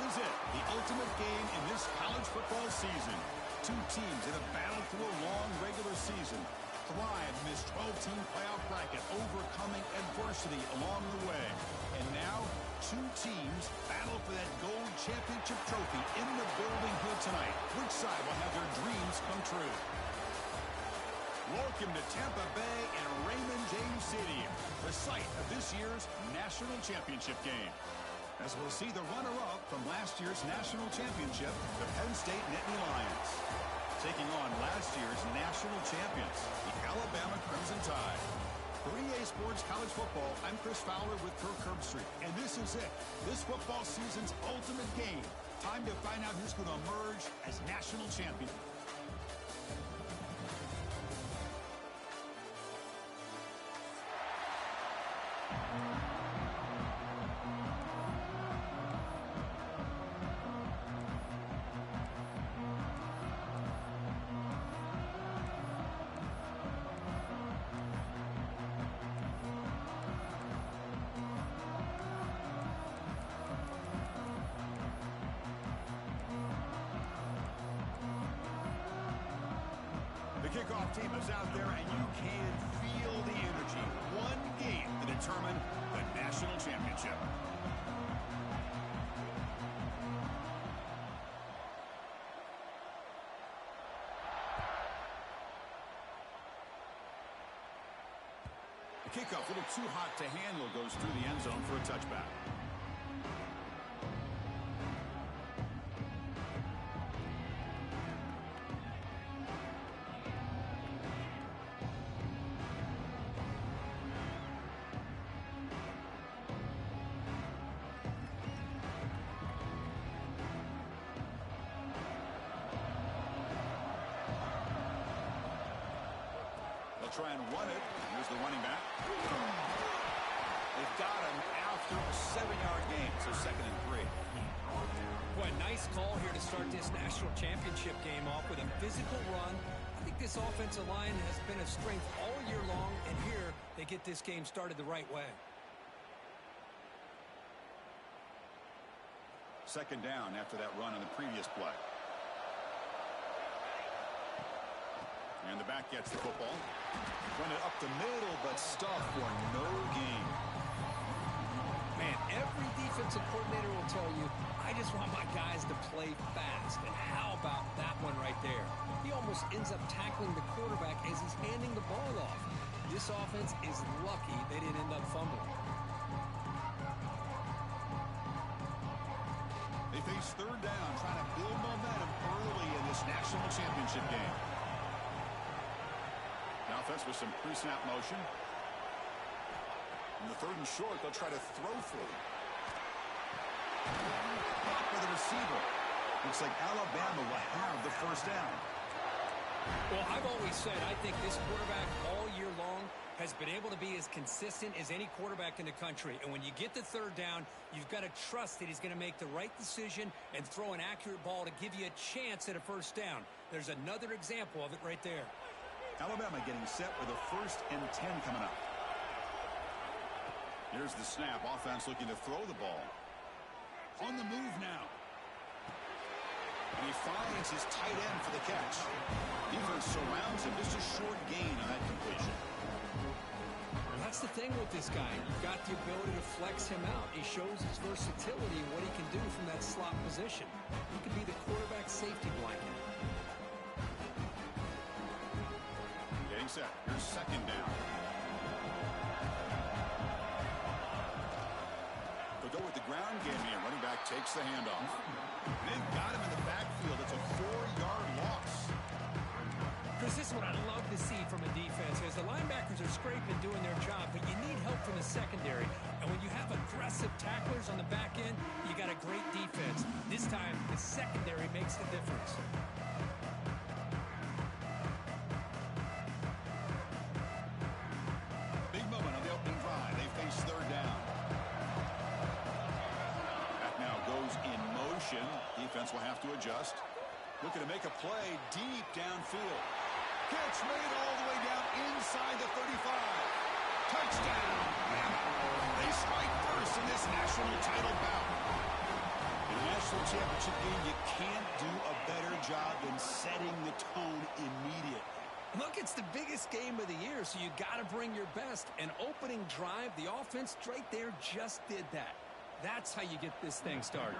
is it, the ultimate game in this college football season. Two teams that have battled through a long regular season, thrived in this 12-team playoff bracket, overcoming adversity along the way. And now, two teams battle for that gold championship trophy in the building here tonight. Which side will have their dreams come true? Welcome to Tampa Bay and Raymond James Stadium, the site of this year's national championship game. As we'll see the runner-up from last year's national championship, the Penn State Nittany Lions, taking on last year's national champions, the Alabama Crimson Tide. For EA Sports College Football, I'm Chris Fowler with Kirk Herbstreit, and this is it, this football season's ultimate game. Time to find out who's going to emerge as national champion. The kickoff team is out there, and you can feel the energy. One game to determine the national championship. The kickoff, a little too hot to handle, goes through the end zone for a touchback. Try and run it. Here's the running back. They've got him after a 7-yard gain, so 2nd and 3. Boy, nice call here to start this national championship game off with a physical run. I think this offensive line has been a strength all year long, and here they get this game started the right way. 2nd down after that run on the previous play. And the back gets the football. Run it up the middle, but stuffed for no gain. Man, every defensive coordinator will tell you, I just want my guys to play fast. And how about that one right there? He almost ends up tackling the quarterback as he's handing the ball off. This offense is lucky they didn't end up fumbling. They face 3rd down, trying to build momentum early in this national championship game. Now offense with some pre-snap motion. In the 3rd and short, they'll try to throw for it. Block for the receiver. Looks like Alabama will have the 1st down. Well, I've always said I think this quarterback all year long has been able to be as consistent as any quarterback in the country. And when you get the 3rd down, you've got to trust that he's going to make the right decision and throw an accurate ball to give you a chance at a 1st down. There's another example of it right there. Alabama getting set with a 1st and 10 coming up. Here's the snap. Offense looking to throw the ball. On the move now. And he finds his tight end for the catch. Defense surrounds him. Just a short gain on that completion. That's the thing with this guy. You've got the ability to flex him out. He shows his versatility and what he can do from that slot position. He could be the quarterback safety blanket. Getting set. Here's 2nd down. They'll go with the ground game here. Running back takes the handoff. They've got him in the backfield. It's a 4-yard loss. Chris, this is what I love to see from a defense. As the linebackers are scraping, doing their job, but you need help from the secondary. And when you have aggressive tacklers on the back end, you got a great defense. This time, the secondary makes the difference. Big moment on the opening drive. They face 3rd down. Back now goes in motion. Defense will have to adjust. Looking to make a play deep downfield. Catch made all the way down inside the 35. Touchdown, Bama. They strike first in this national title bout. In the national championship game, you can't do a better job than setting the tone immediately. Look, it's the biggest game of the year, so you got to bring your best. An opening drive, the offense right there just did that. That's how you get this thing started.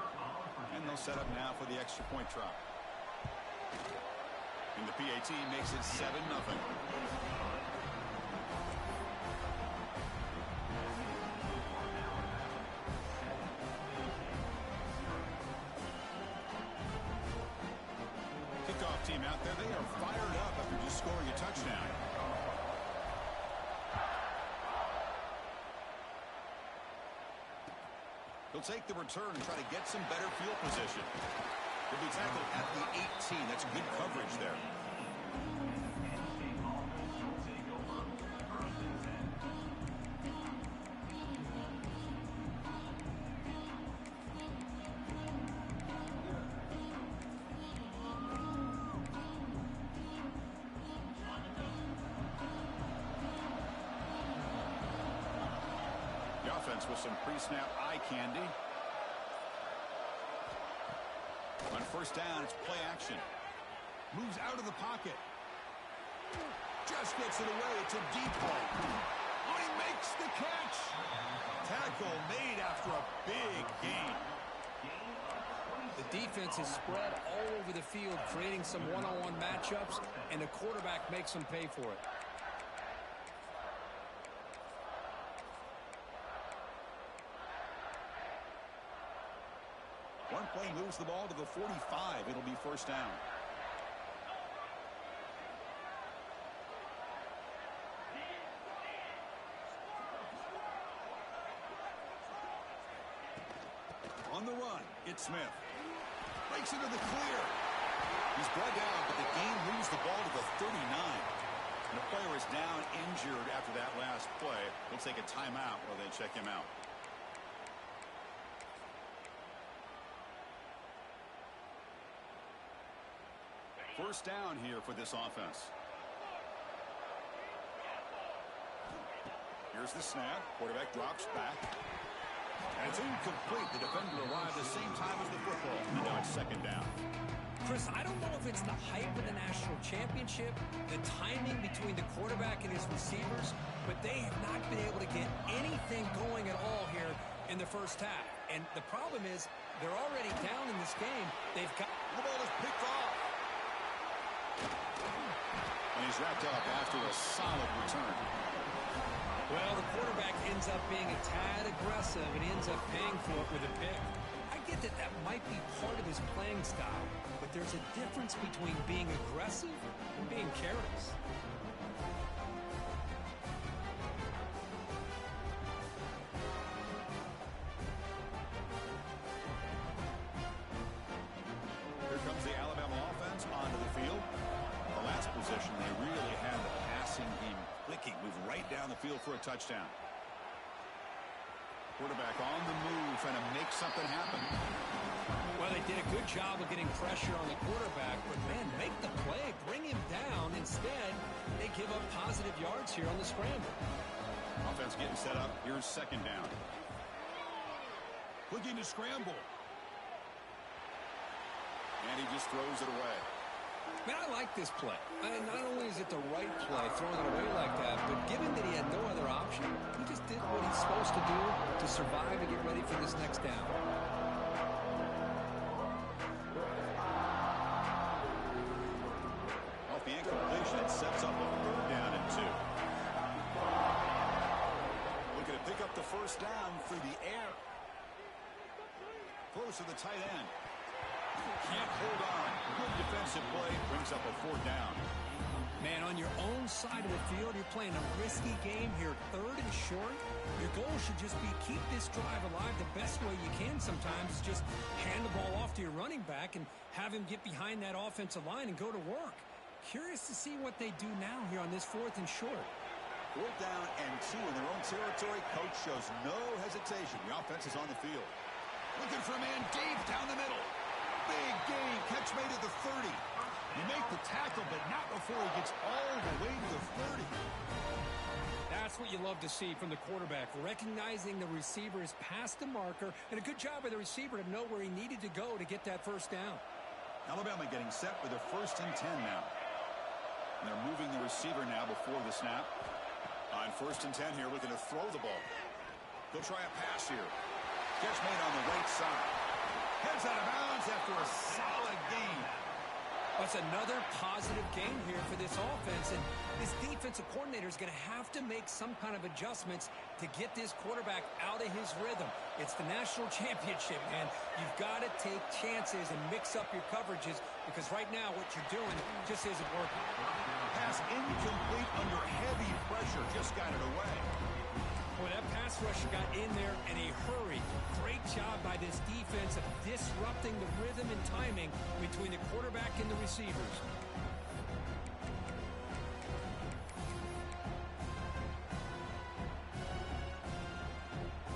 And they'll set up now for the extra point try. And the PAT makes it 7-0. Kickoff team out there, they are fired up after just scoring a touchdown. He'll take the return and try to get some better field position. He'll be tackled at the 18. That's good coverage there. The offense with some pre-snap eye candy. On first down, it's play action. Moves out of the pocket. Just gets it away. It's a deep ball. Oh, he makes the catch. Tackle made after a big gain. The defense is spread all over the field, creating some one-on-one matchups, and the quarterback makes them pay for it. One play moves the ball to the 45. It'll be first down. On the run, it's Smith. Breaks into the clear. He's brought down, but the game moves the ball to the 39. And the player is down injured after that last play. We'll take a timeout while they check him out. First down here for this offense. Here's the snap. Quarterback drops back. And it's incomplete. The defender arrived the same time as the football. And now it's second down. Chris, I don't know if it's the hype of the national championship, the timing between the quarterback and his receivers, but they have not been able to get anything going at all here in the first half. And the problem is they're already down in this game. They've got... The ball is picked off. And he's wrapped up after a solid return. Well, the quarterback ends up being a tad aggressive and ends up paying for it with a pick. I get that that might be part of his playing style, but there's a difference between being aggressive and being careless. Here comes the Alabama offense onto the field. The last possession, they really had the passing game clicking. Move right down the field for a touchdown. Quarterback on the move, trying to make something happen. Well, they did a good job of getting pressure on the quarterback, but, man, make the play, bring him down. Instead, they give up positive yards here on the scramble. Offense getting set up. Here's second down. Looking to scramble. And he just throws it away. Man, I like this play. Not only is it the right play, throwing it away like that, but given that he had no other option, he just did what he's supposed to do to survive and get ready for this next down. Off the incompletion, it sets up a third down and 2. Looking to pick up the first down through the air. Close to the tight end. Can't hold on. Good defensive play. Brings up a fourth down. Man, on your own side of the field, you're playing a risky game here, third and short. Your goal should just be keep this drive alive the best way you can sometimes. Is just hand the ball off to your running back and have him get behind that offensive line and go to work. Curious to see what they do now here on this fourth and short. Fourth down and 2 in their own territory. Coach shows no hesitation. The offense is on the field. Looking for a man deep down the middle. Big gain. Catch made at the 30. You make the tackle, but not before he gets all the way to the 30. That's what you love to see from the quarterback, recognizing the receiver is past the marker, and a good job by the receiver to know where he needed to go to get that first down. Alabama getting set for their 1st and 10 now. And they're moving the receiver now before the snap. On 1st and 10 here, looking to throw the ball. They'll try a pass here. Catch made on the right side. Heads out of bounds after a solid gain. That's another positive game here for this offense, and this defensive coordinator is going to have to make some kind of adjustments to get this quarterback out of his rhythm. It's the national championship, man. You've got to take chances and mix up your coverages because right now what you're doing just isn't working. Pass incomplete under heavy pressure. Just got it away. Boy, that pass rusher got in there in a hurry. Great job by this defense of disrupting the rhythm and timing between the quarterback and the receivers.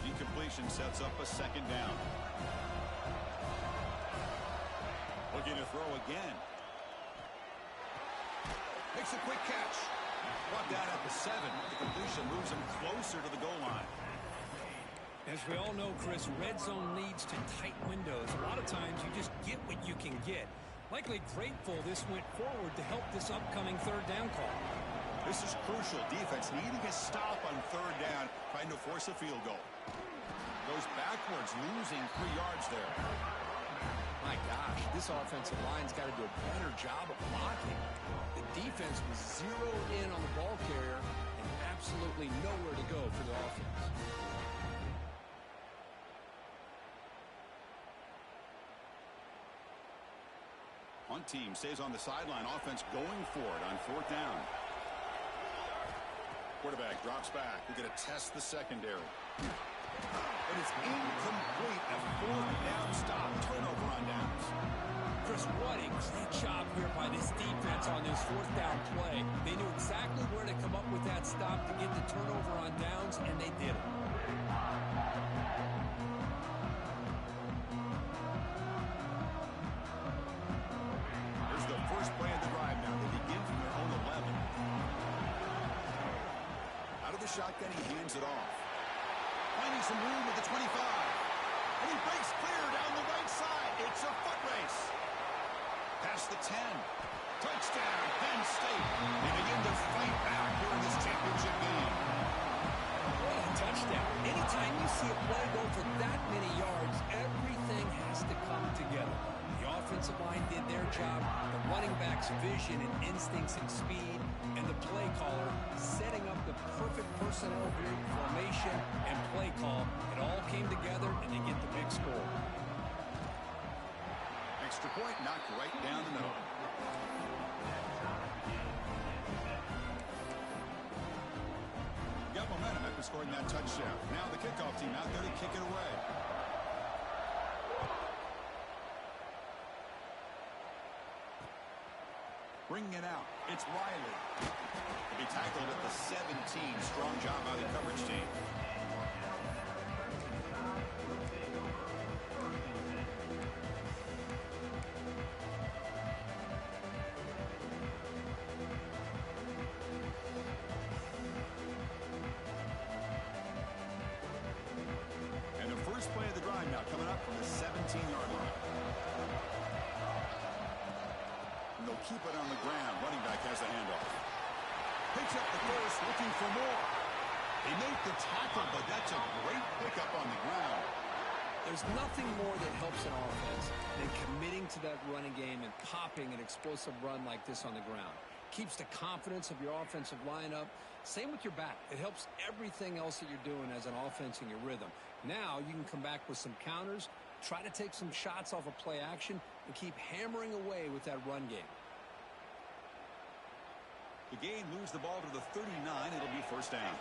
Incompletion sets up a 2nd down. Looking to throw again. Makes a quick catch. Brought down at the 7. The completion moves him closer to the goal line. As we all know, Chris, red zone leads to tight windows. A lot of times you just get what you can get. Likely grateful this went forward to help this upcoming 3rd down call. This is crucial. Defense needing a stop on 3rd down, trying to force a field goal. Goes backwards, losing 3 yards there. My gosh, this offensive line's got to do a better job of blocking. The defense was zeroed in on the ball carrier and absolutely nowhere to go for the offense. One team stays on the sideline. Offense going for it on 4th down. Quarterback drops back. We're going to test the secondary. But it's incomplete. A 4th down stop. Turnover on downs. Chris, what a great job here by this defense on this 4th down play. They knew exactly where to come up with that stop to get the turnover on downs, and they did it. Here's the first play of the drive now. They begin from their own 11. Out of the shotgun, he hands it off. Finding some room at the 25. And he breaks clear down the right side. It's a foot race. Past the 10. Touchdown, Penn State. They begin to fight back here in this championship game. What a touchdown. Anytime you see a play go for that many yards, everything has to come together. The offensive line did their job, the running back's vision and instincts and speed, and the play caller setting up the perfect personnel group, formation, and play call. It all came together, and they get the big score. Extra point knocked right down the middle. Got momentum after scoring that touchdown. Now the kickoff team out there to kick it away. Bringing it out. It's Riley. He'll be tackled at the 17. Strong job by the coverage team. And the first play of the drive now coming up from the 17-yard line. And they'll keep it on the ground. Running back has the handoff. Picks up the first, looking for more. They make the tackle, but that's a great pickup on the ground. There's nothing more that helps an offense than committing to that running game and popping an explosive run like this on the ground. Keeps the confidence of your offensive lineup. Same with your back. It helps everything else that you're doing as an offense in your rhythm. Now you can come back with some counters, try to take some shots off of play action, and keep hammering away with that run game. The game moves the ball to the 39. It'll be first down.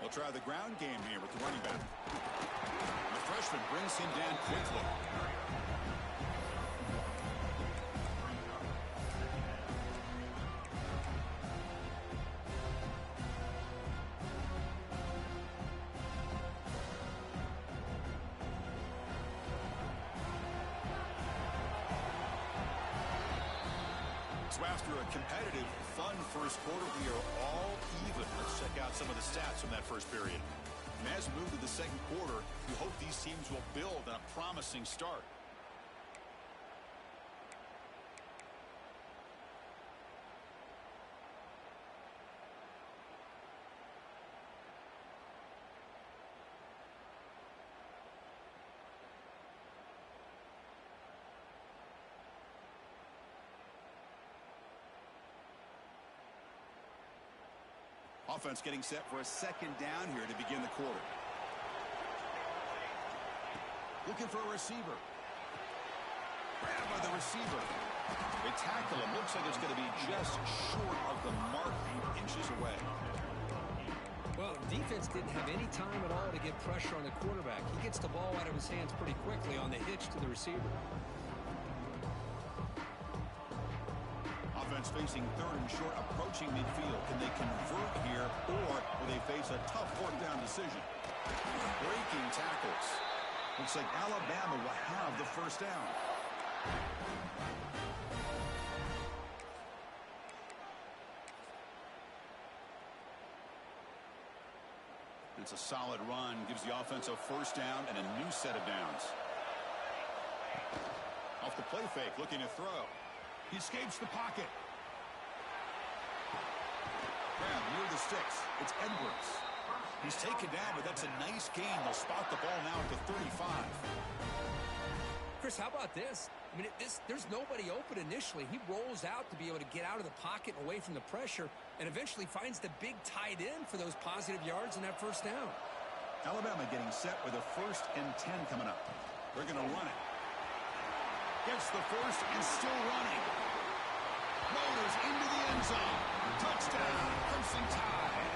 They'll try the ground game here with the running back. The freshman brings him down quickly. So after a competitive, fun first quarter, we are all even. Let's check out some of the stats from that first period. And as we move to the second quarter, we hope these teams will build on a promising start. Offense getting set for a second down here to begin the quarter. Looking for a receiver. Grab by the receiver. They tackle him. Looks like it's going to be just short of the mark, inches away. Well, defense didn't have any time at all to get pressure on the quarterback. He gets the ball out of his hands pretty quickly on the hitch to the receiver. Offense facing third and short, approaching midfield. Can they convert here, or will they face a tough fourth down decision? Breaking tackles. Looks like Alabama will have the first down. It's a solid run. Gives the offense a first down and a new set of downs. Off the play fake, looking to throw. He escapes the pocket. Grab near the sticks. It's Edwards. He's taken down, but that's a nice gain. They'll spot the ball now at the 35. Chris, how about this? I mean, there's nobody open initially. He rolls out to be able to get out of the pocket and away from the pressure and eventually finds the big tight end for those positive yards in that first down. Alabama getting set with a 1st and 10 coming up. They're going to run it. Gets the first and still running. Motors into the end zone. Touchdown, Crimson Tide.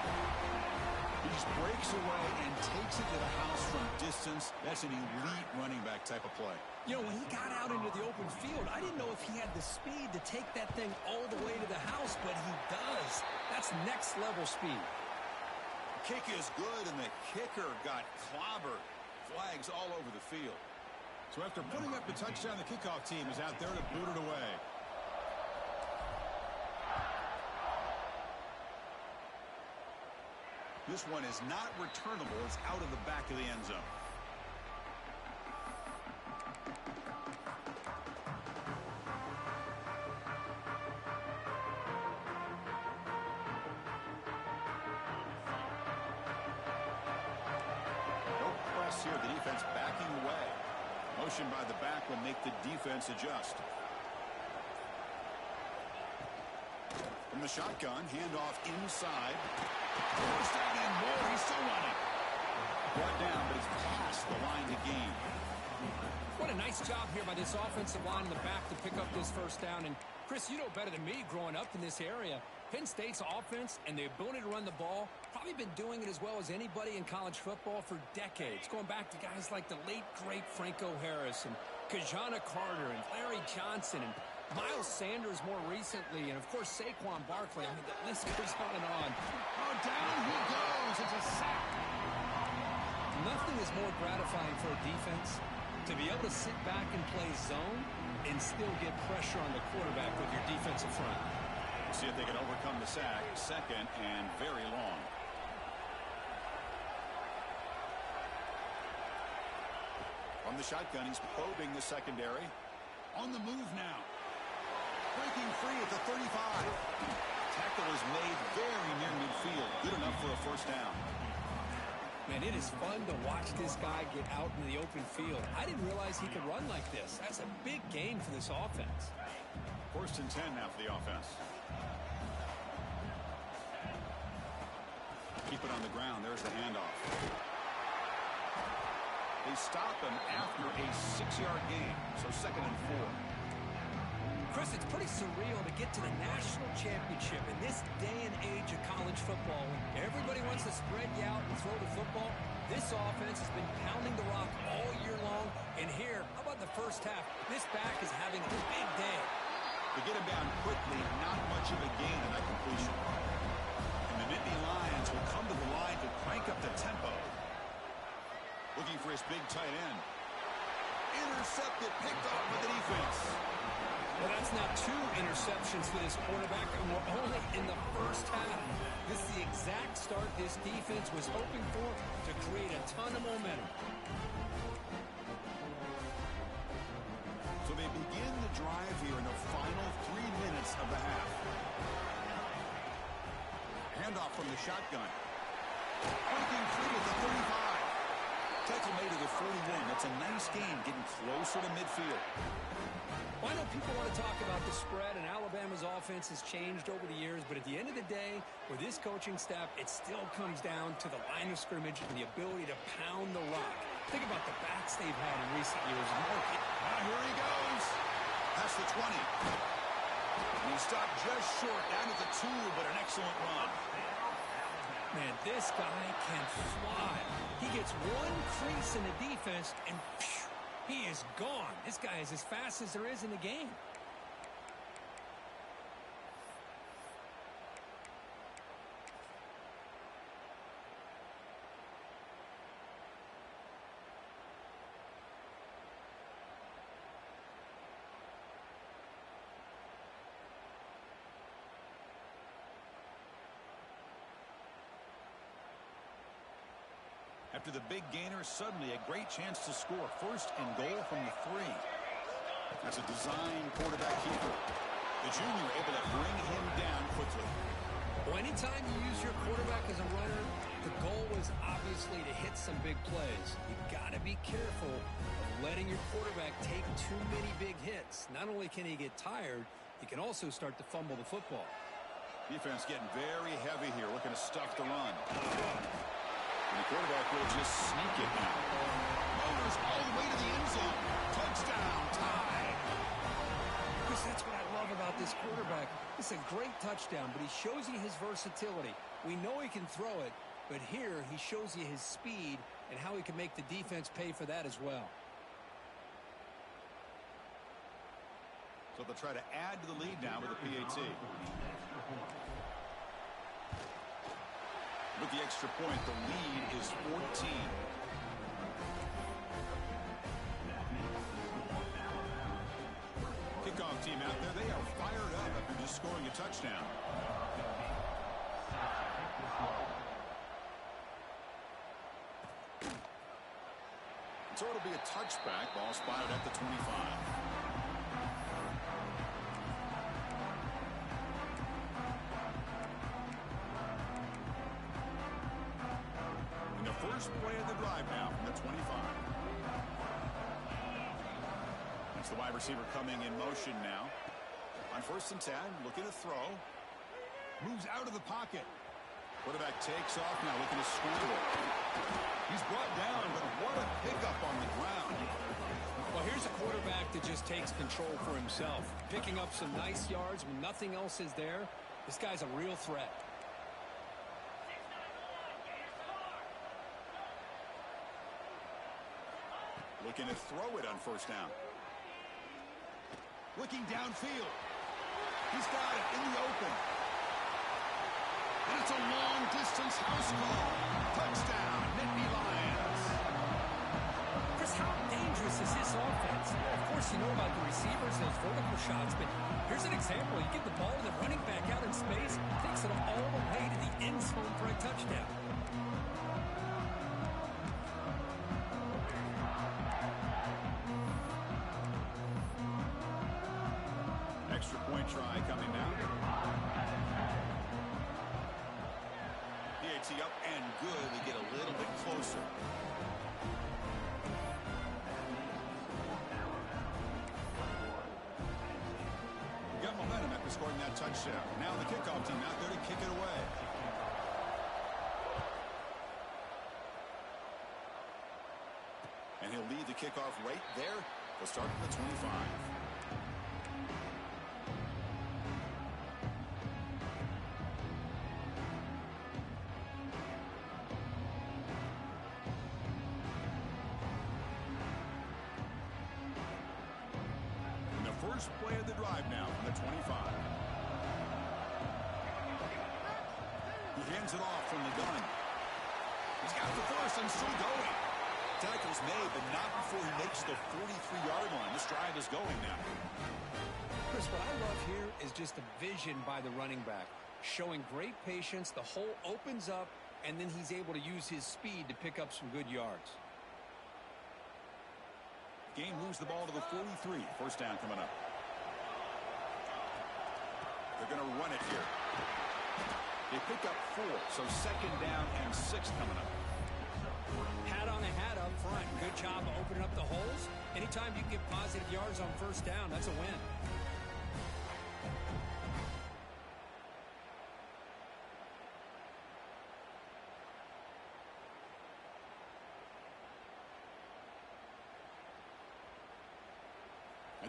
He just breaks away and takes it to the house from distance. That's an elite running back type of play. You know, when he got out into the open field, I didn't know if he had the speed to take that thing all the way to the house, but he does. That's next level speed. The kick is good, and the kicker got clobbered. Flags all over the field. So after putting up the touchdown, the kickoff team is out there to boot it away. This one is not returnable. It's out of the back of the end zone. No press here. The defense backing away. Motion by the back will make the defense adjust. From the shotgun, handoff inside. First down and more. He's still running. Brought down, but it's past the line to gain. What a nice job here by this offensive line in the back to pick up this first down. And, Chris, you know better than me growing up in this area. Penn State's offense and the ability to run the ball probably been doing it as well as anybody in college football for decades, going back to guys like the late, great Franco Harris and Kajana Carter and Larry Johnson and Miles Sanders more recently, and, of course, Saquon Barkley. I mean, the list goes on and on. Oh, down he goes. It's a sack. Nothing is more gratifying for a defense to be able to sit back and play zone and still get pressure on the quarterback with your defensive front. See if they can overcome the sack. Second and very long. From the shotgun, he's probing the secondary. On the move now. Breaking free at the 35. Tackle is made very near midfield. Good enough for a first down. Man, it is fun to watch this guy get out in the open field. I didn't realize he could run like this. That's a big game for this offense. 1st and 10 now for the offense. Keep it on the ground. There's the handoff. They stop him after a 6-yard gain. So 2nd and 4. Chris, it's pretty surreal to get to the national championship in this day and age of college football. When everybody wants to spread you out and throw the football, this offense has been pounding the rock all year long. And here, how about the first half? This back is having a big day. They get him down quickly, not much of a gain on that completion. And the Nittany Lions will come to the line to crank up the tempo. Looking for his big tight end. Intercepted, picked off by the defense. Well, that's now 2 interceptions for this quarterback, and we're only in the first half. This is the exact start this defense was hoping for to create a ton of momentum. So they begin the drive here in the final 3 minutes of the half. Handoff from the shotgun. Breaking free at the 35. Tackle made at the 41. That's a nice gain, getting closer to midfield. Well, I know people want to talk about the spread, and Alabama's offense has changed over the years, but at the end of the day, with this coaching staff, it still comes down to the line of scrimmage and the ability to pound the rock. Think about the backs they've had in recent years. Now here he goes. Past the 20. And he stopped just short, down at the 2, but an excellent run. Man, this guy can fly. He gets one crease in the defense, and phew, he is gone. This guy is as fast as there is in the game. After the big gainer, suddenly a great chance to score. 1st and goal from the 3. That's a design quarterback keeper. The junior able to bring him down quickly. Well, anytime you use your quarterback as a runner, the goal is obviously to hit some big plays. You've got to be careful of letting your quarterback take too many big hits. Not only can he get tired, he can also start to fumble the football. Defense getting very heavy here, looking to stuff the run. And the quarterback will just sneak it now. Motors all the way to the end zone. Touchdown, tie. Because that's what I love about this quarterback. It's a great touchdown, but he shows you his versatility. We know he can throw it, but here he shows you his speed and how he can make the defense pay for that as well. So they'll try to add to the lead now with a PAT. With the extra point, the lead is 14. Kickoff team out there, they are fired up after just scoring a touchdown. So it'll be a touchback, ball spotted at the 25. First play of the drive now from the 25. That's the wide receiver coming in motion now. On 1st and 10, looking to throw. Moves out of the pocket. Quarterback takes off now, looking to scramble. He's brought down, but what a pickup on the ground. Well, here's a quarterback that just takes control for himself. Picking up some nice yards when nothing else is there. This guy's a real threat. Looking to throw it on 1st down. Looking downfield. He's got it in the open. And it's a long-distance house call. Touchdown, Nittany Lions. Chris, how dangerous is this offense? Of course, you know about the receivers, those vertical shots, but here's an example. You get the ball to the running back out in space, takes it all the way to the end zone for a touchdown. Extra point try coming now. PAT up and good. We get a little bit closer. We got momentum after scoring that touchdown. Now the kickoff team out there to kick it away. And he'll lead the kickoff right there. They'll start from the 25. First play of the drive now from the 25. He hands it off from the gun. He's got the first and still going. tackle's made, but not before he makes the 43-yard line. This drive is going now. Chris, what I love here is just the vision by the running back. Showing great patience, the hole opens up, and then he's able to use his speed to pick up some good yards. Game moves the ball to the 43. First down coming up. They're going to run it here. They pick up 4, so second down and 6 coming up. Hat on a hat up front. Good job of opening up the holes. Anytime you can get positive yards on first down, that's a win.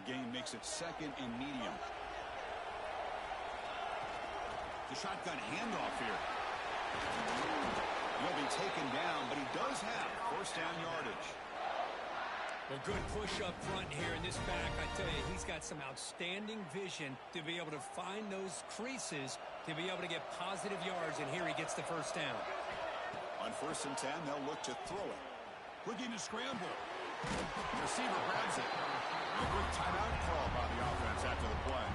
Again, makes it second and medium. The shotgun handoff here. He'll be taken down, but he does have first down yardage. Well, good push up front here in this back. I tell you, he's got some outstanding vision to be able to find those creases, to be able to get positive yards, and here he gets the first down. On first and 10, they'll look to throw it. Looking to scramble. The receiver grabs it. A quick timeout call by the offense after the play.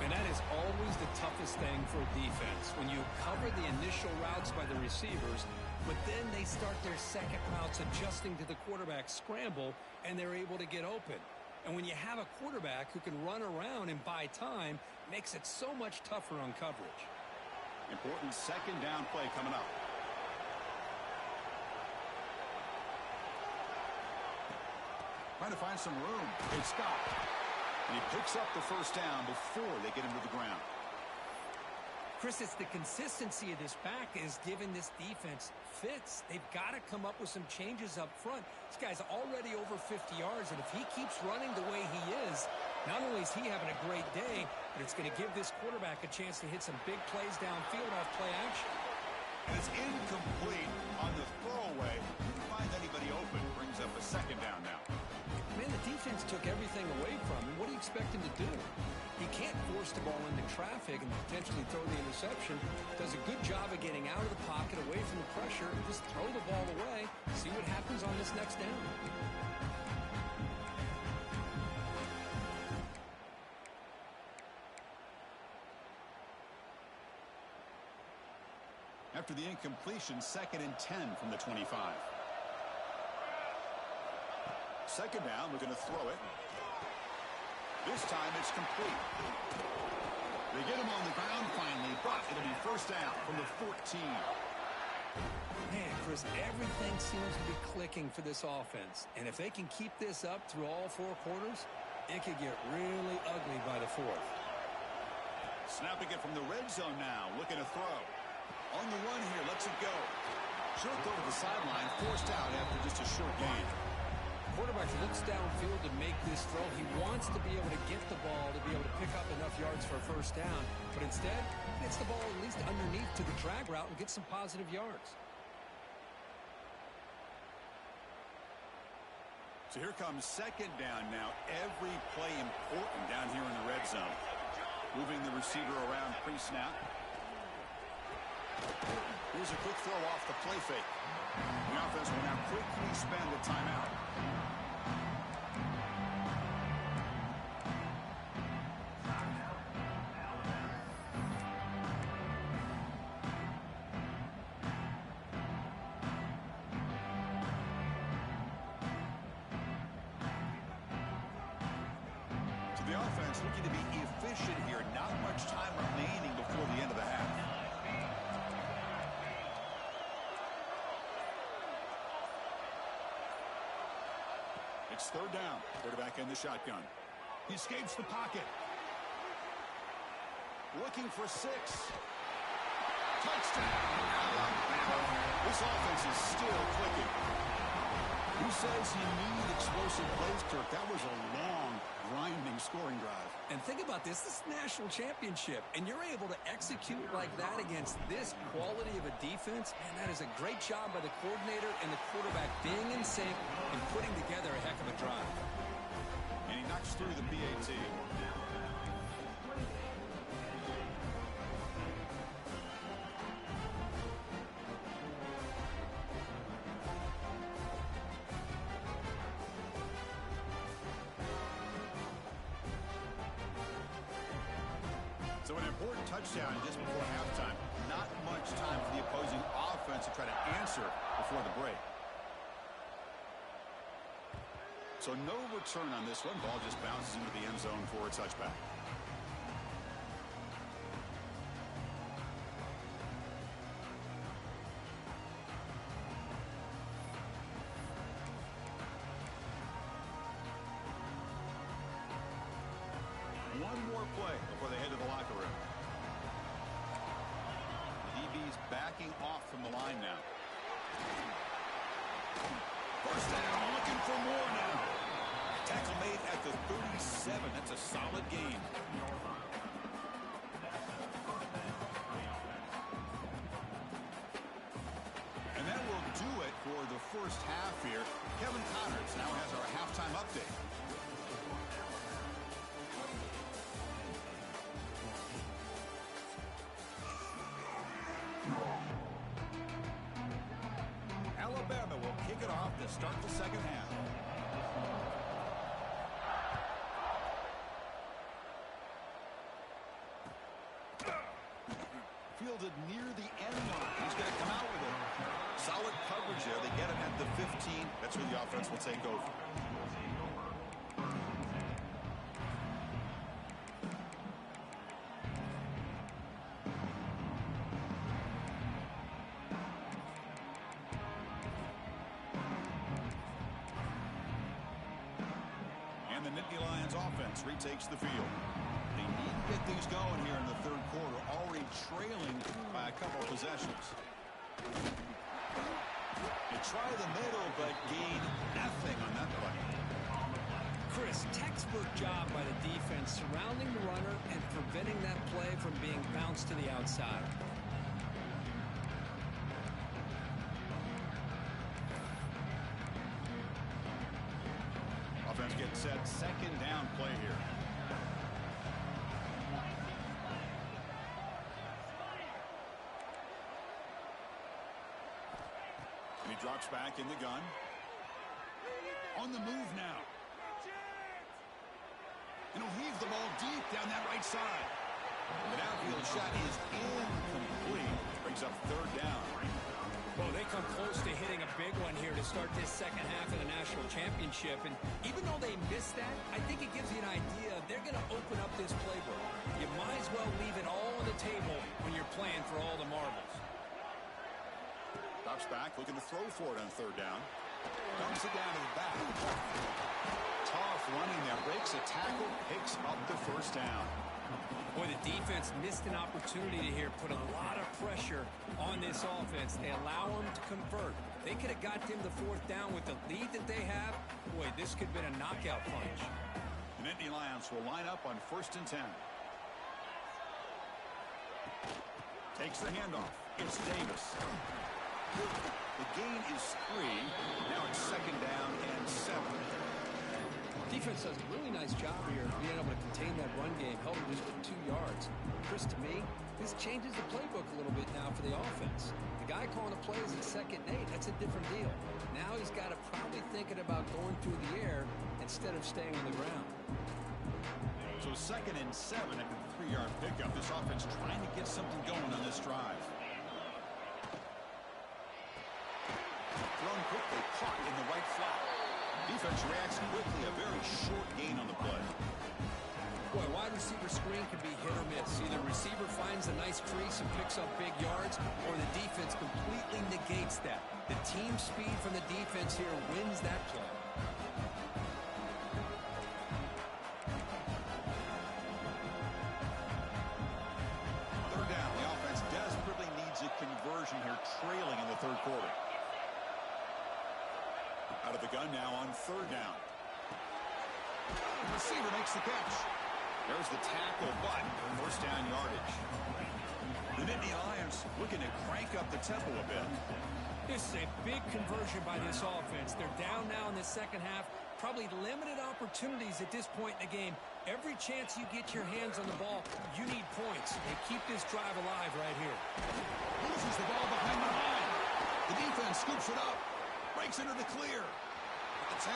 And that is always the toughest thing for defense, when you cover the initial routes by the receivers, but then they start their second routes adjusting to the quarterback's scramble, and they're able to get open. And when you have a quarterback who can run around and buy time, it makes it so much tougher on coverage. Important second down play coming up. Trying to find some room. It's Scott. And he picks up the first down before they get him to the ground. Chris, it's the consistency of this back is giving this defense fits. They've got to come up with some changes up front. This guy's already over 50 yards, and if he keeps running the way he is, not only is he having a great day, but it's going to give this quarterback a chance to hit some big plays downfield off play action. And it's incomplete on the throwaway. Couldn't find anybody open. Brings up a second down now. Man, the defense took everything away from him. What do you expect him to do? He can't force the ball into traffic and potentially throw the interception. Does a good job of getting out of the pocket, away from the pressure, and just throw the ball away. See what happens on this next down. After the incompletion, second and 10 from the 25. Second down, we're going to throw it. This time it's complete. They get him on the ground finally, but it'll be first down from the 14. Man, Chris, everything seems to be clicking for this offense. And if they can keep this up through all 4 quarters, it could get really ugly by the 4th. Snapping it from the red zone now, looking to throw. On the run here, lets it go. Short throw to the sideline, forced out after just a short gain. Quarterback looks downfield to make this throw. He wants to be able to get the ball to be able to pick up enough yards for a first down. But instead, gets the ball at least underneath to the drag route and gets some positive yards. So here comes second down now. Every play important down here in the red zone. Moving the receiver around pre-snap. Here's a quick throw off the play fake. The offense will now quickly spend a timeout. So the offense looking to be efficient here. Not much time remaining before the end of the half. It's third down. Quarterback in the shotgun. He escapes the pocket. Looking for 6. Touchdown, Alabama. This offense is still clicking. Who says you need explosive plays, Kirk? That was a long, grinding scoring drive. And think about this. This is national championship, and you're able to execute like that against this quality of a defense, and that is a great job by the coordinator and the quarterback being in sync and putting together a heck of a drive. And he knocks through the PAT. So an important touchdown just before halftime. Not much time for the opposing offense to try to answer before the break. So no return on this one. Ball just bounces into the end zone for a touchback. One more play before they head to the locker room. The DB's backing off from the line now. First down, looking for more now. Tackle made at the 37. That's a solid gain. And that will do it for the first half here. Kevin Connors now has our halftime update. Alabama will kick it off to start the second half. Fielded near the end line. He's going to come out with it. Solid coverage there. They get him at the 15. That's where the offense will take over. And the Nittany Lions offense retakes the field. They need to get things going here in the third quarter, already trailing by a couple of possessions. They try the middle, but gain nothing on that play. Chris, textbook job by the defense surrounding the runner and preventing that play from being bounced to the outside. Offense gets set, second down play here. And he drops back in the gun. On the move now. And he'll heave the ball deep down that right side. The downfield shot is incomplete. Brings up third down. Well, they come close to hitting a big one here to start this second half of the national championship. And even though they missed that, I think it gives you an idea they're going to open up this playbook. You might as well leave it all on the table when you're playing for all the marbles. Drops back, looking to throw for it on third down. Dumps it down to the back. Tough running there. Breaks a tackle, picks up the first down. Boy, the defense missed an opportunity to here put a lot of pressure on this offense. They allow them to convert. They could have got them the fourth down with the lead that they have. Boy, this could have been a knockout punch. The Nittany Lions will line up on 1st and 10. Takes the handoff. It's Davis. The gain is 3. Now it's second down and 7. Defense does a really nice job here being able to contain that run game, held just for 2 yards. Chris, to me, this changes the playbook a little bit now for the offense. The guy calling the plays at 2nd and 8, that's a different deal. Now he's got to probably thinking about going through the air instead of staying on the ground. So 2nd and 7 after the 3-yard pickup. This offense trying to get something going on this drive. Thrown quickly, caught in the right flat. Defense reacts quickly. A very short gain on the play. Boy, wide receiver screen can be hit or miss. Either receiver finds a nice crease and picks up big yards, or the defense completely negates that. The team speed from the defense here wins that play. Third down. The offense desperately needs a conversion here, trailing in the third quarter. Out of the gun now on third down. The receiver makes the catch. There's the tackle, but first down yardage. The Nittany Lions looking to crank up the tempo a bit. This is a big conversion by this offense. They're down now in the second half. Probably limited opportunities at this point in the game. Every chance you get your hands on the ball, you need points. They keep this drive alive right here. Loses the ball behind the line. The defense scoops it up. Breaks into the clear. At the 10.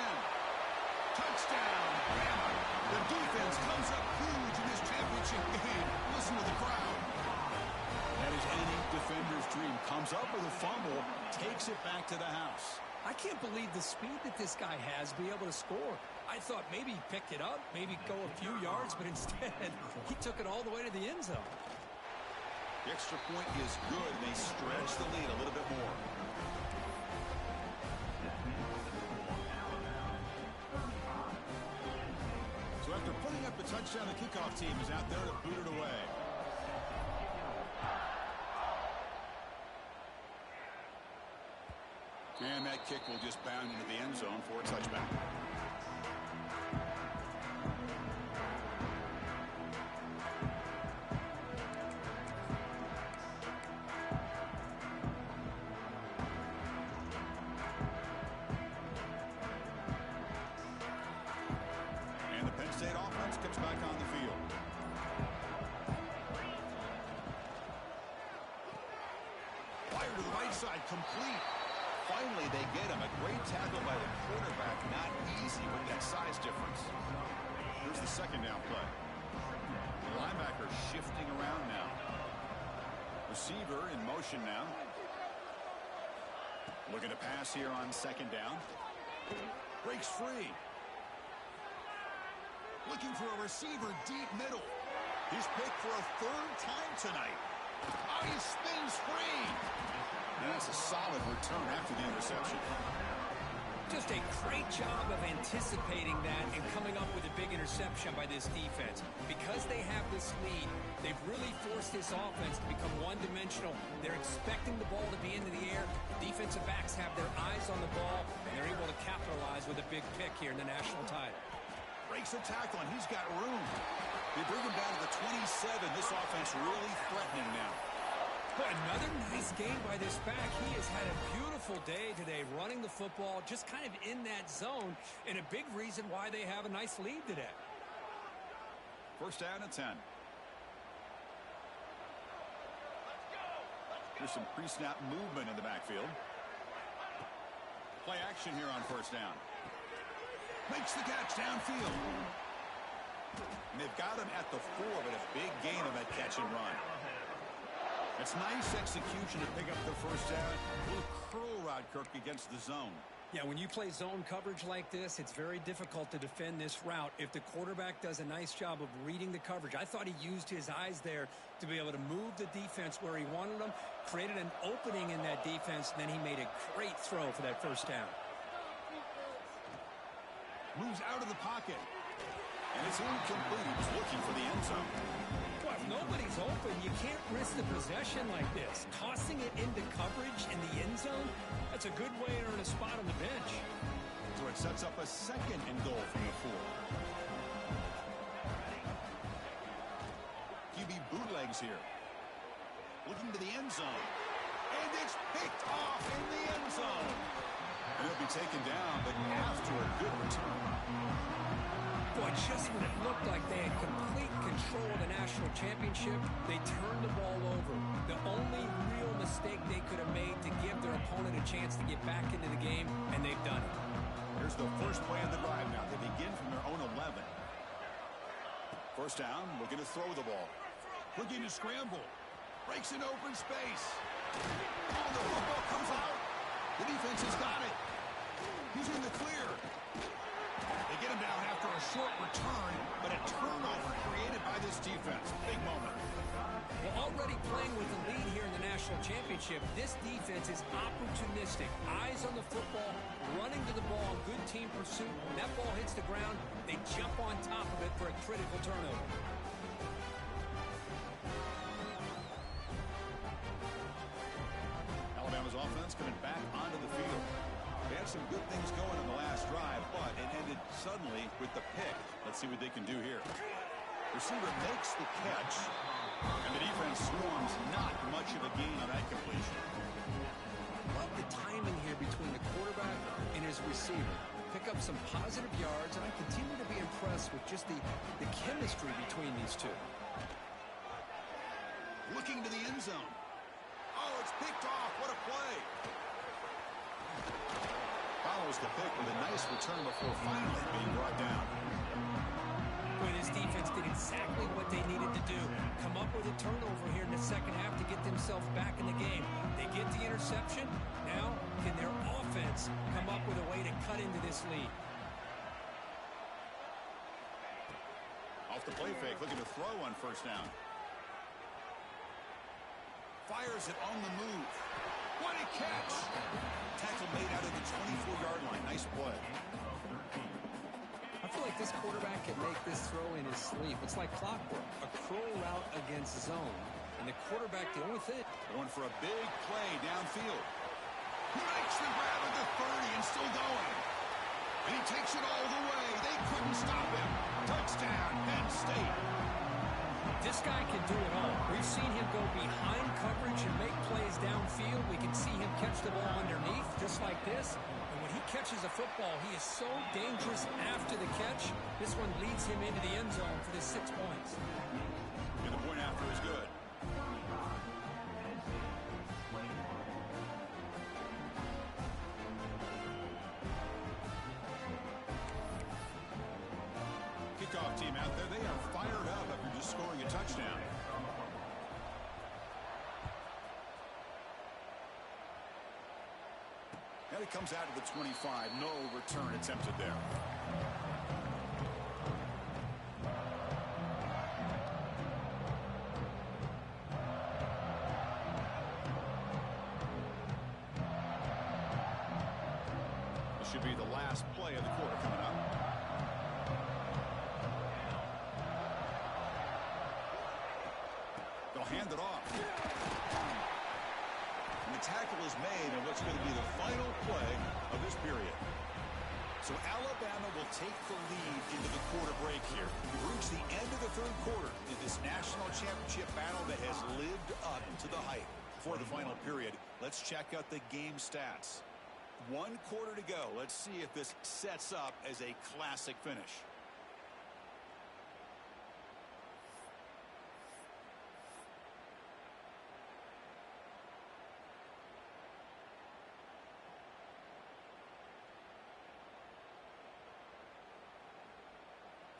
Touchdown, Bama. The defense comes up huge in this championship game. Listen to the crowd. That is any defender's dream. Comes up with a fumble, takes it back to the house. I can't believe the speed that this guy has to be able to score. I thought maybe he'd pick it up, maybe go a few yards, but instead he took it all the way to the end zone. The extra point is good, and they stretch the lead a little bit more. So after putting up the touchdown, the kickoff team is out there to boot it away. And that kick will just bound into the end zone for a touchback. And the Penn State offense gets back on the field. Fire to the right side, complete. Finally, they get him. A great tackle by the quarterback. Not easy with that size difference. Here's the second down play. The linebacker shifting around now. Receiver in motion now. Looking to pass here on second down. Breaks free. Looking for a receiver deep middle. He's picked for a third time tonight. Oh, he spins free. And that's a solid return after the interception. Just a great job of anticipating that and coming up with a big interception by this defense. Because they have this lead, they've really forced this offense to become one-dimensional. They're expecting the ball to be into the air. Defensive backs have their eyes on the ball, and they're able to capitalize with a big pick here in the national title. Breaks a tackle, and he's got room. They bring him down to the 27. This offense really threatening now. Boy, another nice game by this back. He has had a beautiful day today running the football, just kind of in that zone, and a big reason why they have a nice lead today. First down at 10. There's some pre-snap movement in the backfield. Play action here on first down. Makes the catch downfield. And they've got him at the 4, but a big gain of that catch and run. It's nice execution to pick up the first down. A little curl rod, Kirk, against the zone. Yeah, when you play zone coverage like this, it's very difficult to defend this route if the quarterback does a nice job of reading the coverage. I thought he used his eyes there to be able to move the defense where he wanted them, created an opening in that defense, and then he made a great throw for that first down. Moves out of the pocket. And it's incomplete. He was looking for the end zone. Well, if nobody's open, you can't risk the possession like this. Tossing it into coverage in the end zone, that's a good way to earn a spot on the bench. So it sets up a second and goal from the 4. QB bootlegs here. Looking to the end zone. And it's picked off in the end zone. And it'll be taken down, but after a good return. Boy, just when it looked like they had complete control of the national championship, they turned the ball over. The only real mistake they could have made to give their opponent a chance to get back into the game, and they've done it. Here's the first play of the drive now. They begin from their own 11. First down, looking to throw the ball. Looking to scramble. Breaks an open space. Oh, the football comes out. The defense has got it. He's in the clear. They get him down after a short return, but a turnover created by this defense. Big moment. Well, already playing with the lead here in the national championship, this defense is opportunistic. Eyes on the football, running to the ball, good team pursuit. When that ball hits the ground, they jump on top of it for a critical turnover. Alabama's offense coming back onto the field. They had some good things going on the last drive, but it ended suddenly with the pick. Let's see what they can do here. Receiver makes the catch, and the defense swarms. Not much of a gain on that completion. Love the timing here between the quarterback and his receiver. Pick up some positive yards, and I continue to be impressed with just the chemistry between these two. Looking to the end zone. Oh, it's picked off. What a play. Follows the pick with a nice return before finally being brought down. they needed to do. Come up with a turnover here in the second half to get themselves back in the game. They get the interception. Now, can their offense come up with a way to cut into this lead? Off the play fake, looking to throw on first down. Fires it on the move. What a catch! Tackle made out of the 24-yard line. Nice play. I feel like this quarterback can make this throw in his sleep. It's like clockwork. A crow route against zone. And the quarterback, the only thing. Going for a big play downfield. He makes the grab at the 30 and still going. And he takes it all the way. They couldn't stop him. Touchdown, Penn State. This guy can do it all. We've seen him go behind coverage and make plays downfield. We can see him catch the ball underneath, just like this. And when he catches a football, he is so dangerous after the catch. This one leads him into the end zone for the 6 points. And the point after is good. Kickoff team out there, they are fired up after just scoring a touchdown. And it comes out to the 25. No return attempted there. This should be the last play of the quarter coming up. Hand it off. And the tackle is made on what's going to be the final play of this period. So Alabama will take the lead into the quarter break here. We've reached the end of the third quarter in this national championship battle that has lived up to the hype. For the final period, let's check out the game stats. 1 quarter to go. Let's see if this sets up as a classic finish.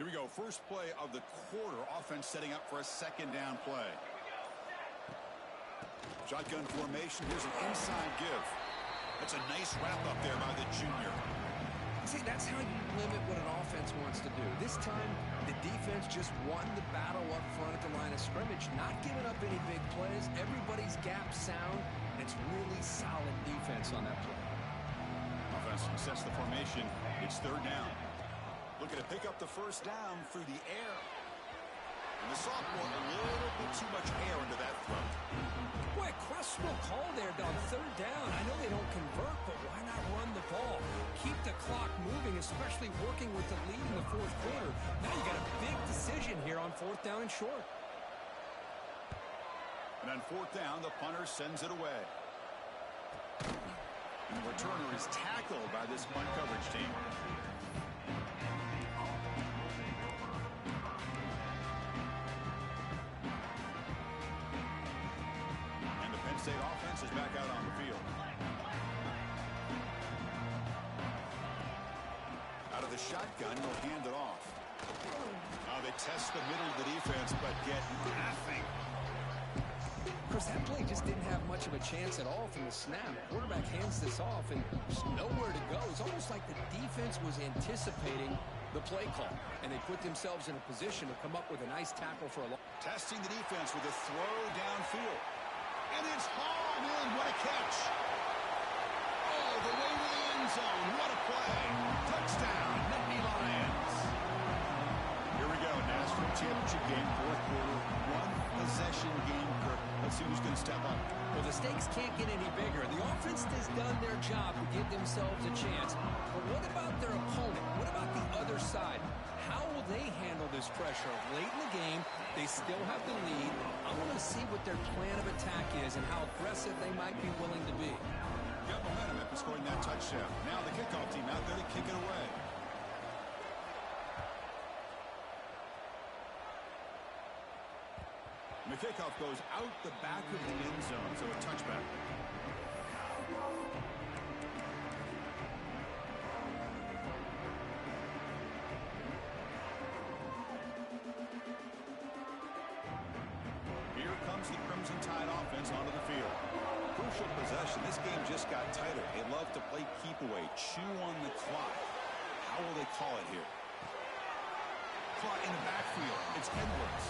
Here we go. First play of the quarter. Offense setting up for a second down play. Shotgun formation. Here's an inside give. That's a nice wrap up there by the junior. See, that's how you limit what an offense wants to do. This time, the defense just won the battle up front at the line of scrimmage, not giving up any big plays. Everybody's gap sound, and it's really solid defense on that play. Offense sets the formation. It's third down. Looking to pick up the first down through the air. And the sophomore, a little bit too much air into that throw. Boy, questionable call there on third down. I know they don't convert, but why not run the ball? Keep the clock moving, especially working with the lead in the fourth quarter. Now you got a big decision here on fourth down and short. And on fourth down, the punter sends it away. And the returner is tackled by this punt coverage team. State offense is back out on the field. Out of the shotgun, he'll hand it off. Now they test the middle of the defense, but get nothing. Chris, that play just didn't have much of a chance at all from the snap. Quarterback hands this off, and there's nowhere to go. It's almost like the defense was anticipating the play call, and they put themselves in a position to come up with a nice tackle for a long. Testing the defense with a throw downfield. And it's hauled in. What a catch. Oh, the way to the end zone. What a play. Touchdown, Nittany Lions. Here we go. National championship game, fourth quarter. 1 possession game. Let's see who's going to step up. Well, the stakes can't get any bigger. The offense has done their job to give themselves a chance. But what about their opponent? What about the other side? How will they handle this pressure? Late in the game, they still have the lead. I want to see what their plan of attack is and how aggressive they might be willing to be. Got momentum after scoring that touchdown. Now the kickoff team out there to kick it away. And the kickoff goes out the back of the end zone, so a touchback. offense onto the field. Crucial possession. This game just got tighter. They love to play keep away, chew on the clock. How will they call it here? Caught in the backfield. It's Edwards.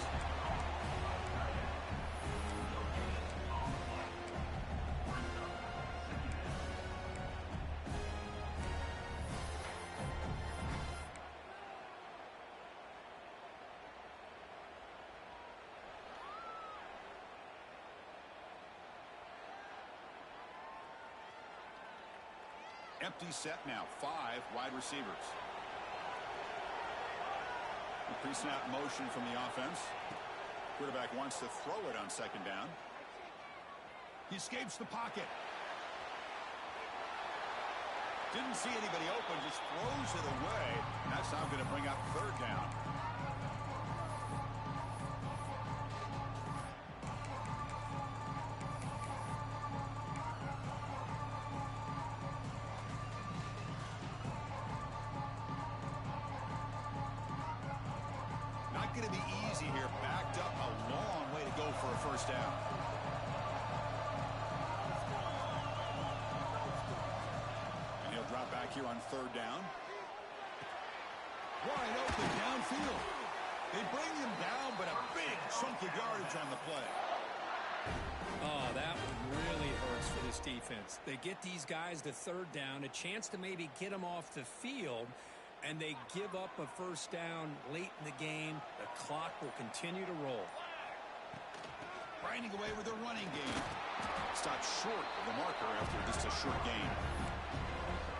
Empty set now. 5 wide receivers. A pre-snap motion from the offense. Quarterback wants to throw it on second down. He escapes the pocket. Didn't see anybody open, just throws it away. And that's now going to bring up third down. Going to be easy here. Backed up a long way to go for a first down. And he'll drop back here on third down. Wide open downfield. They bring him down, but a big chunk of yardage on the play. Oh, that one really hurts for this defense. They get these guys to third down, a chance to maybe get them off the field, and they give up a first down late in the game. The clock will continue to roll. Grinding away with a running game. Stopped short of the marker after just a short gain.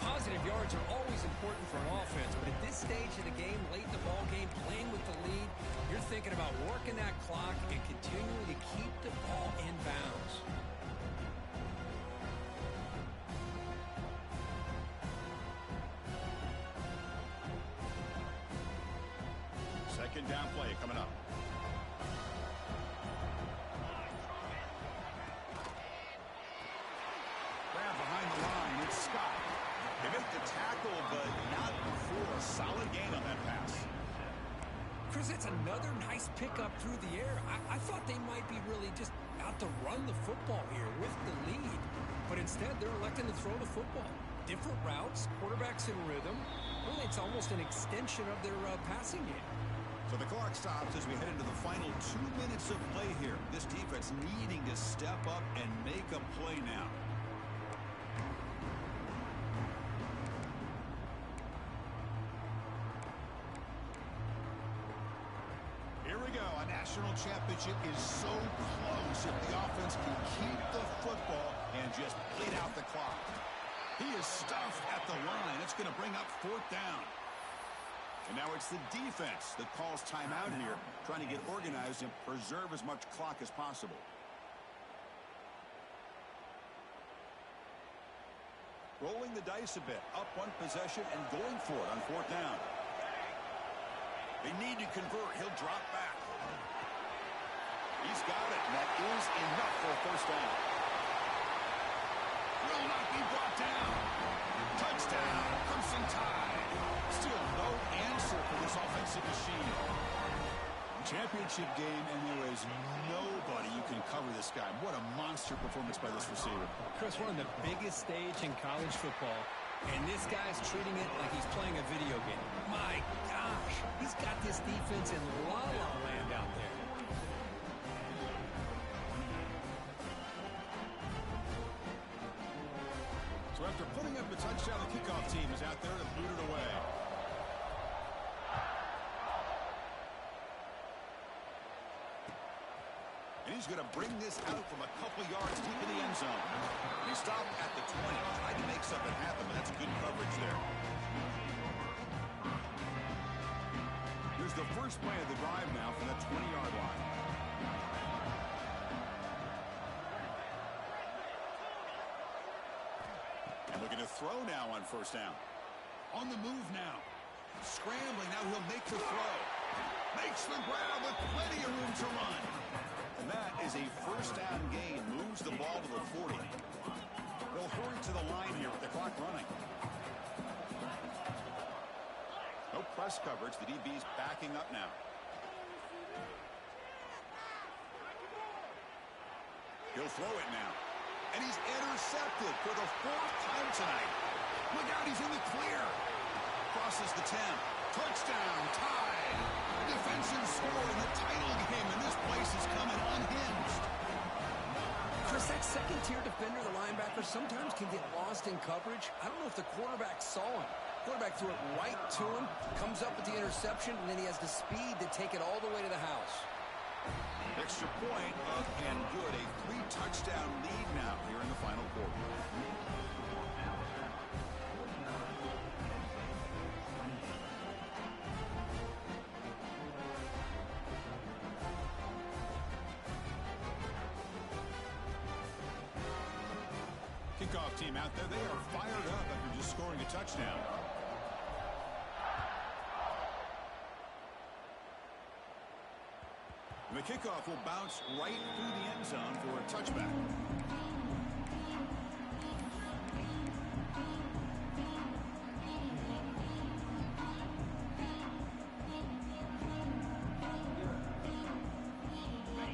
Positive yards are always important for an offense, but at this stage of the game, late in the ball game, playing with the lead, you're thinking about working that clock and continuing to keep the ball in bounds. Second down play coming up. Grab behind the line. It's Scott. They make the tackle, but not before a solid gain on that pass. Chris, it's another nice pickup through the air. I thought they might be really just out to run the football here with the lead. But instead, they're electing to throw the football. Different routes, quarterbacks in rhythm. Really, it's almost an extension of their passing game. So the clock stops as we head into the final 2 minutes of play here. This defense needing to step up and make a play now. Here we go. A national championship is so close if the offense can keep the football and just bleed out the clock. He is stuffed at the line. It's going to bring up fourth down. And now it's the defense that calls timeout here, trying to get organized and preserve as much clock as possible. Rolling the dice a bit, up one possession and going for it on fourth down. They need to convert. He'll drop back. He's got it, and that is enough for a first down. Will not be brought down. Touchdown, Crimson Tide. Still no answer for this offensive machine. Championship game, and there is nobody you can cover this guy. What a monster performance by this receiver. Chris, we're on the biggest stage in college football, and this guy's treating it like he's playing a video game. My gosh, he's got this defense in la-la land out there. So after putting up a touchdown, the kickoff team is out there to boot it away. And he's going to bring this out from a couple yards deep in the end zone. He stopped at the 20, tried to make something happen, but that's good coverage there. Here's the first play of the drive now from that 20-yard line. And looking to throw now on first down. On the move now. Scrambling, now he'll make the throw. Makes the grab with plenty of room to run. And that is a first down gain. Moves the ball to the 40. They'll hurry to the line here with the clock running. No press coverage. The DB's backing up now. He'll throw it now. And he's intercepted for the 4th time tonight. Look out, he's in the clear. Crosses the 10. Touchdown, tied. Defensive score in the title game, and this place is coming unhinged. Chris, that second-tier defender, the linebacker, sometimes can get lost in coverage. I don't know if the quarterback saw him. Quarterback threw it right to him, comes up with the interception, and then he has the speed to take it all the way to the house. Extra point up and good. A 3-touchdown lead now here in the final quarter. Kickoff team out there, they are fired up after just scoring a touchdown. The kickoff will bounce right through the end zone for a touchback.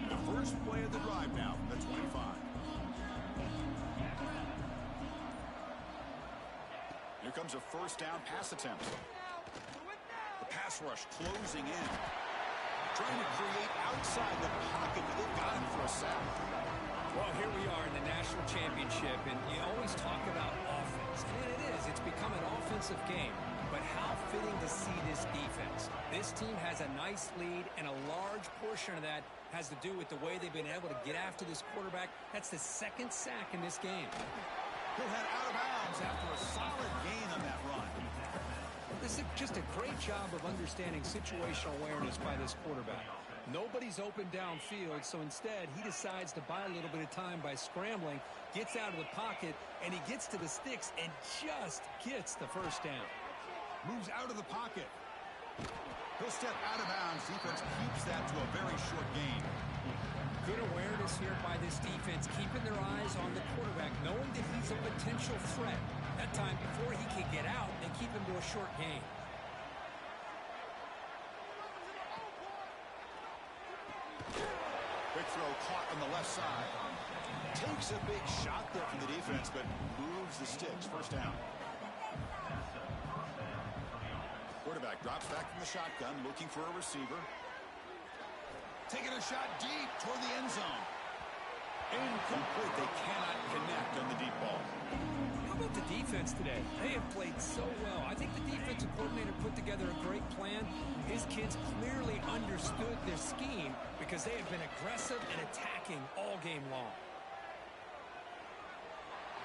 The first play of the drive now from the 25. Here comes a first down pass attempt. The pass rush closing in. Trying to create outside the pocket, but they've got him for a sack. Well, here we are in the national championship, and you always talk about offense. And it is. It's become an offensive game. But how fitting to see this defense. This team has a nice lead, and a large portion of that has to do with the way they've been able to get after this quarterback. That's the 2nd sack in this game. He'll head out of bounds after a solid gain on that run. This is just a great job of understanding situational awareness by this quarterback. Nobody's open downfield, so instead he decides to buy a little bit of time by scrambling, gets out of the pocket, and he gets to the sticks and just gets the first down. Moves out of the pocket. He'll step out of bounds. Defense keeps that to a very short gain. Good awareness here by this defense, keeping their eyes on the quarterback, knowing that he's a potential threat. That time, before he can get out, they keep him to a short gain. Quick throw caught on the left side. Takes a big shot there from the defense, but moves the sticks. First down. Quarterback drops back from the shotgun, looking for a receiver. Taking a shot deep toward the end zone. Incomplete. They cannot connect on the deep ball. How about the defense today? They have played so well. I think the defensive coordinator put together a great plan. His kids clearly understood their scheme because they have been aggressive and attacking all game long.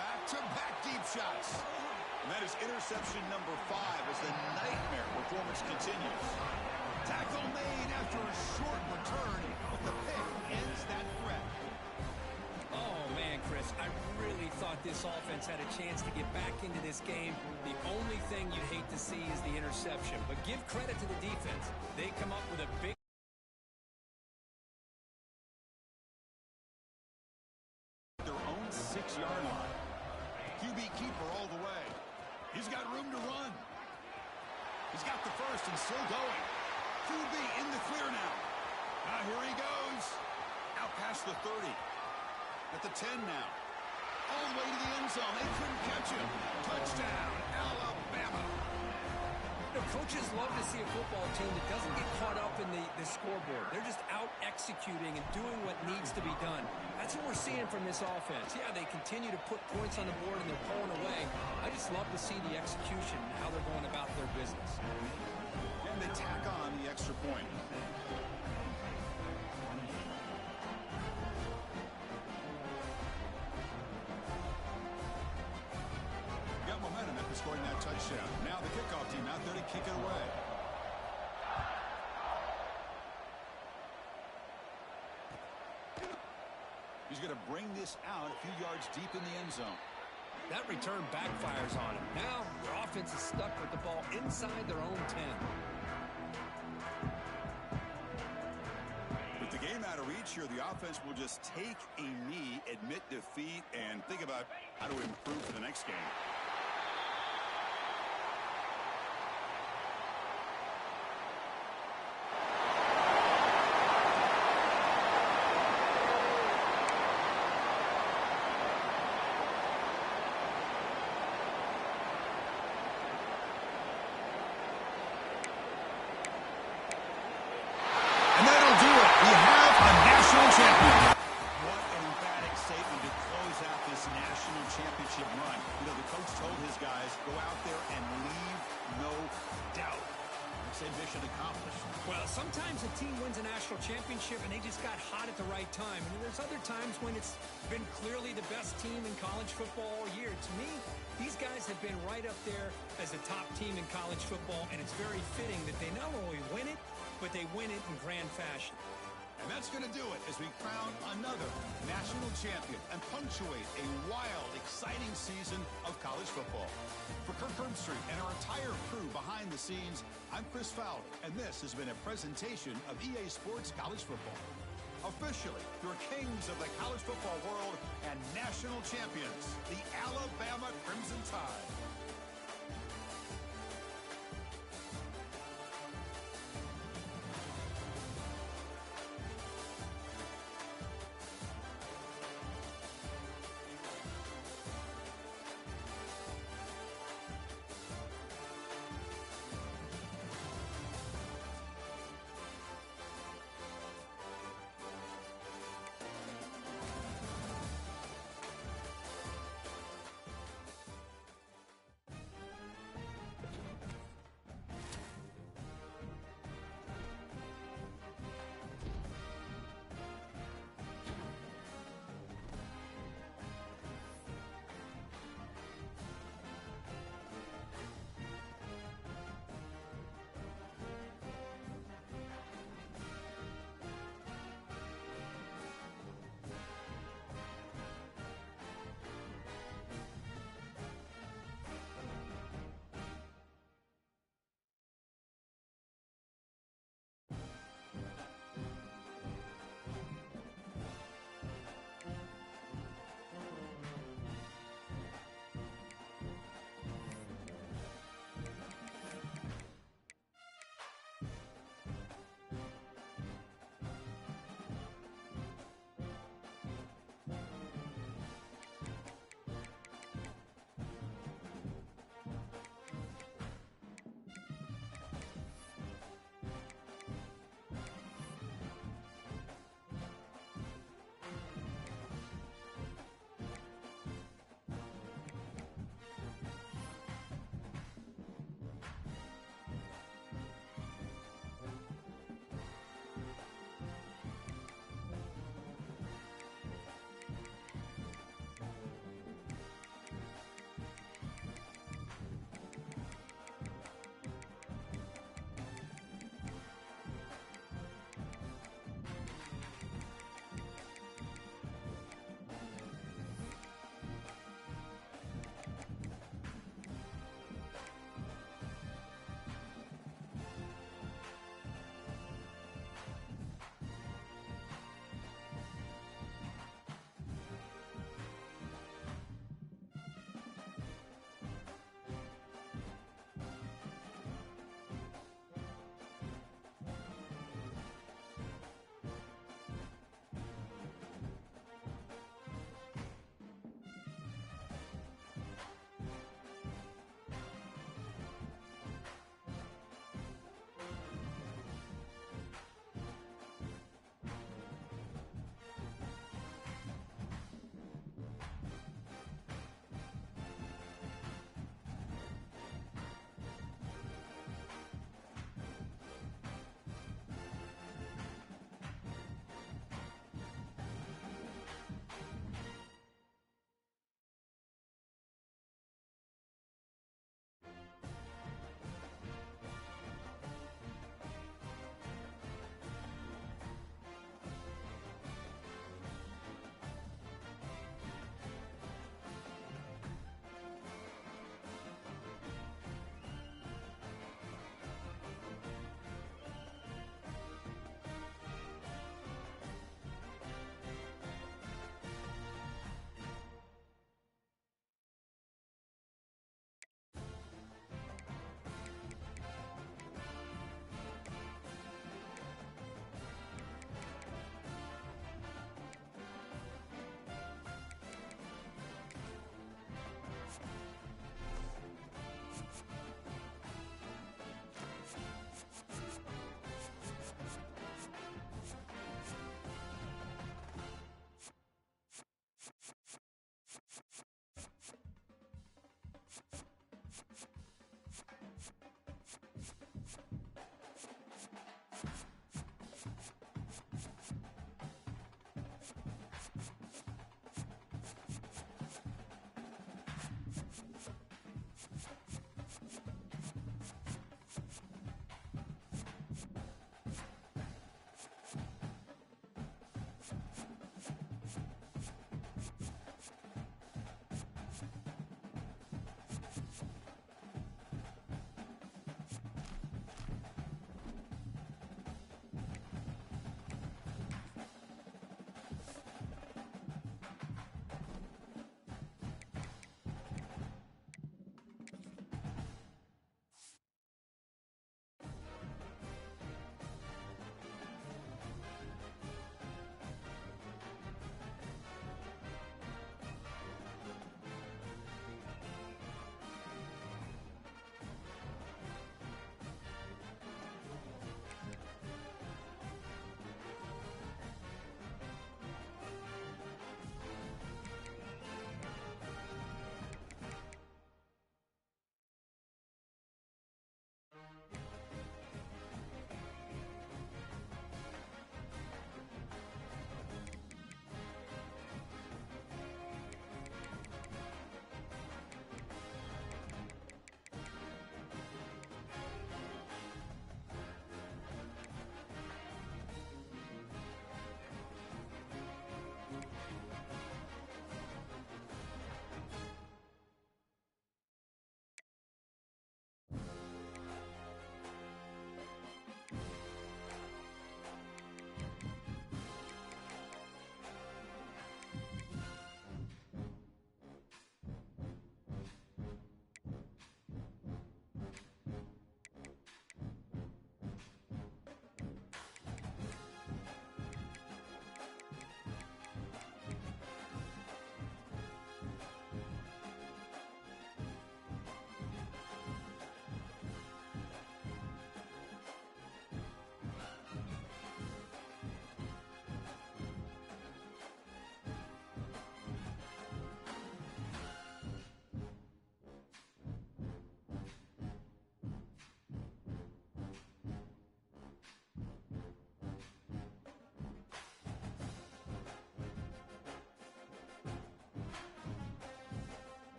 Back-to-back deep shots. And that is interception number 5 as the nightmare performance continues. Tackle made after a short return, but the pick ends that threat. Oh, man, Chris, I really thought this offense had a chance to get back into this game. The only thing you'd hate to see is the interception. But give credit to the defense. They come up with a big their own 6-yard line. QB keeper all the way. He's got room to run. He's got the first and still going. QB in the clear now. Now here he goes. Out past the 30. At the 10 now. All the way to the end zone. They couldn't catch him. Touchdown, Alabama. You know, coaches love to see a football team that doesn't get caught up in the scoreboard. They're just out executing and doing what needs to be done. That's what we're seeing from this offense. Yeah, they continue to put points on the board and they're pulling away. I just love to see the execution and how they're going about their business. And they tack on the extra point. Got momentum after scoring that touchdown. Now the kickoff team out there to kick it away. He's going to bring this out a few yards deep in the end zone. That return backfires on him. Now their offense is stuck with the ball inside their own 10. With the game out of reach here, the offense will just take a knee, admit defeat, and think about how to improve for the next game. championship run, you know, the coach told his guys, go out there and leave no doubt. Said mission accomplished. Well, sometimes a team wins a national championship and they just got hot at the right time. And there's other times when it's been clearly the best team in college football all year. To me, these guys have been right up there as a top team in college football, and it's very fitting that they not only win it, but they win it in grand fashion. And that's going to do it as we crown another national champion and punctuate a wild, exciting season of college football. For Kirk Herbstreit and our entire crew behind the scenes, I'm Chris Fowler, and this has been a presentation of EA Sports College Football. Officially, your kings of the college football world and national champions, the Alabama Crimson Tide.